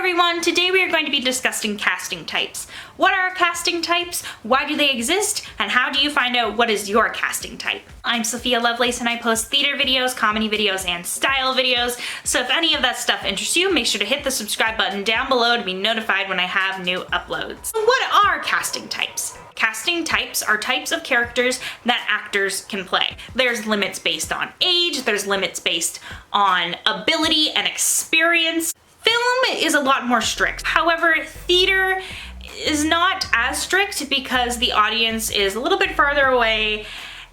everyone, today we are going to be discussing casting types. What are casting types? Why do they exist? And how do you find out what is your casting type? I'm Sophia Lovelace and I post theater videos, comedy videos, and style videos. So if any of that stuff interests you, make sure to hit the subscribe button down below to be notified when I have new uploads. So what are casting types? Casting types are types of characters that actors can play. There's limits based on age, there's limits based on ability and experience. Film is a lot more strict. However, theater is not as strict because the audience is a little bit farther away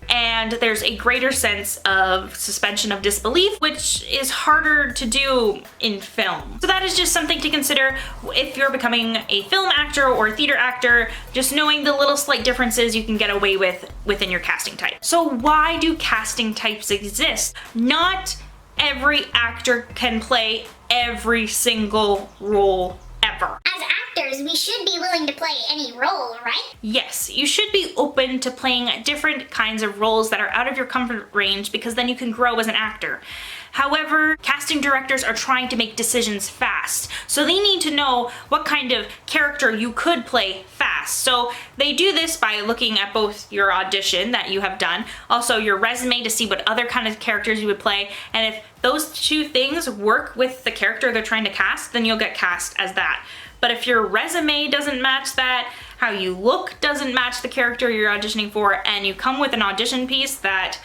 and there's a greater sense of suspension of disbelief, which is harder to do in film. So that is just something to consider if you're becoming a film actor or a theater actor, just knowing the little slight differences you can get away with within your casting type. So why do casting types exist? Not every actor can play every single role ever. As actors, we should be willing to play any role, right? Yes, you should be open to playing different kinds of roles that are out of your comfort range because then you can grow as an actor. However, casting directors are trying to make decisions fast, so they need to know what kind of character you could play fast. So they do this by looking at both your audition that you have done, also your resume to see what other kind of characters you would play, and if those two things work with the character they're trying to cast, then you'll get cast as that. But if your resume doesn't match that, how you look doesn't match the character you're auditioning for, and you come with an audition piece that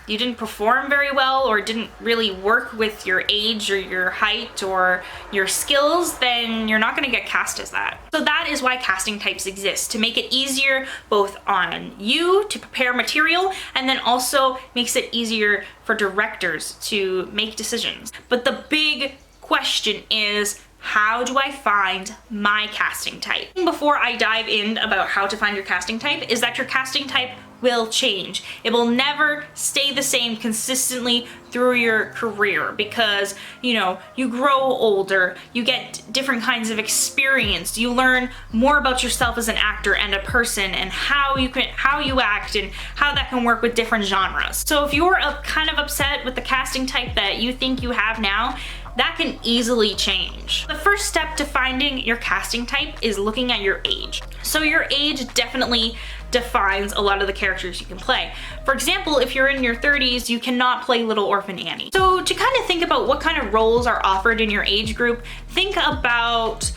you didn't perform very well or didn't really work with your age or your height or your skills, then you're not going to get cast as that. So that is why casting types exist, to make it easier both on you to prepare material and then also makes it easier for directors to make decisions. But the big question is, how do I find my casting type? Before I dive in about how to find your casting type, is that your casting type will change. It will never stay the same consistently through your career because, you know, you grow older, you get different kinds of experience, you learn more about yourself as an actor and a person and how you act and how that can work with different genres. So if you're kind of upset with the casting type that you think you have now, that can easily change. The first step to finding your casting type is looking at your age. So your age definitely defines a lot of the characters you can play. For example, if you're in your 30s, you cannot play Little Orphan Annie. So to kind of think about what kind of roles are offered in your age group, think about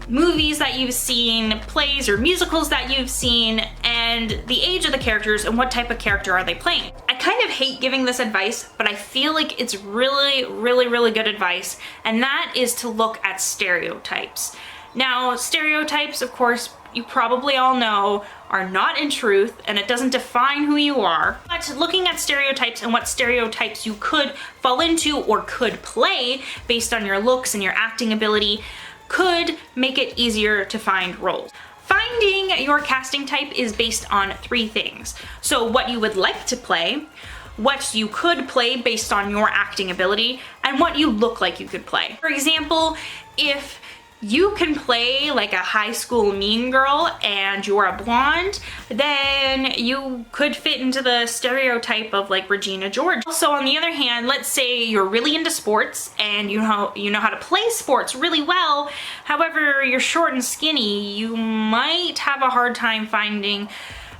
movies that you've seen, plays or musicals that you've seen, and the age of the characters and what type of character are they playing. I kind of hate giving this advice, but I feel like it's really good advice, and that is to look at stereotypes. Now, stereotypes, of course, you probably all know, are not in truth, and it doesn't define who you are. But looking at stereotypes and what stereotypes you could fall into or could play based on your looks and your acting ability could make it easier to find roles. Finding your casting type is based on three things. So what you would like to play, what you could play based on your acting ability, and what you look like you could play. For example, if you can play like a high school mean girl and you're a blonde, then you could fit into the stereotype of like Regina George. Also, on the other hand, let's say you're really into sports and you know how to play sports really well. However, you're short and skinny, you might have a hard time finding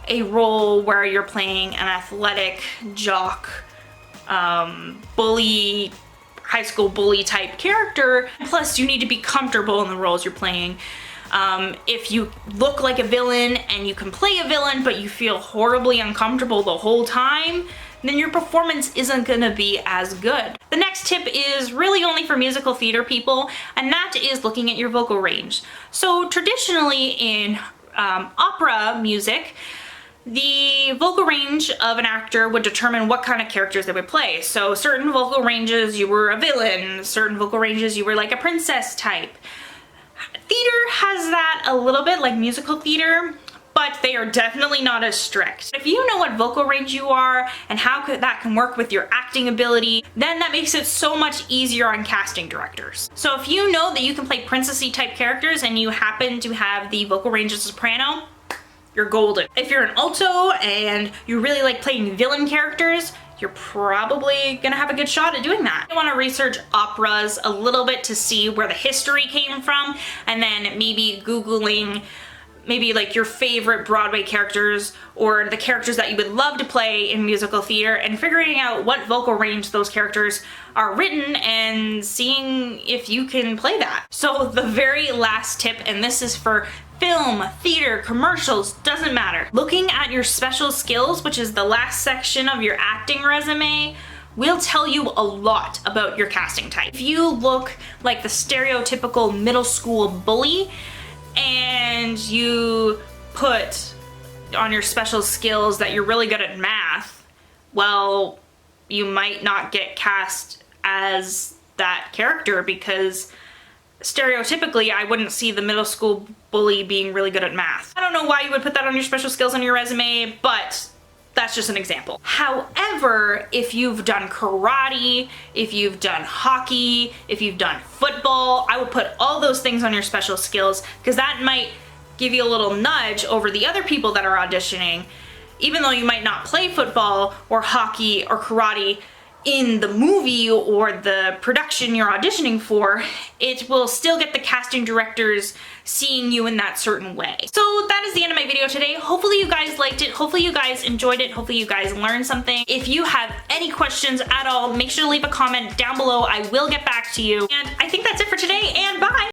a role where you're playing an athletic jock, bully, high school bully type character. Plus, you need to be comfortable in the roles you're playing. If you look like a villain and you can play a villain but you feel horribly uncomfortable the whole time, then your performance isn't gonna be as good. The next tip is really only for musical theater people, and that is looking at your vocal range. So traditionally in opera music, the vocal range of an actor would determine what kind of characters they would play. So certain vocal ranges you were a villain, certain vocal ranges you were like a princess type. Theater has that a little bit, like musical theater, but they are definitely not as strict. If you know what vocal range you are and how that can work with your acting ability, then that makes it so much easier on casting directors. So if you know that you can play princessy type characters and you happen to have the vocal range as a soprano, you're golden. If you're an alto and you really like playing villain characters, you're probably gonna have a good shot at doing that. I want to research operas a little bit to see where the history came from, and then maybe Googling maybe like your favorite Broadway characters or the characters that you would love to play in musical theater and figuring out what vocal range those characters are written and seeing if you can play that. So the very last tip, and this is for film, theater, commercials, doesn't matter. Looking at your special skills, which is the last section of your acting resume, will tell you a lot about your casting type. If you look like the stereotypical middle school bully, and you put on your special skills that you're really good at math, well, you might not get cast as that character because stereotypically I wouldn't see the middle school bully being really good at math. I don't know why you would put that on your special skills on your resume, but that's just an example. However, if you've done karate, if you've done hockey, if you've done football, I would put all those things on your special skills because that might give you a little nudge over the other people that are auditioning. Even though you might not play football or hockey or karate in the movie or the production you're auditioning for, it will still get the casting directors seeing you in that certain way. So that is the end of my video today. Hopefully you guys liked it. Hopefully you guys enjoyed it. Hopefully you guys learned something. If you have any questions at all, make sure to leave a comment down below. I will get back to you. And I think that's it for today, and bye!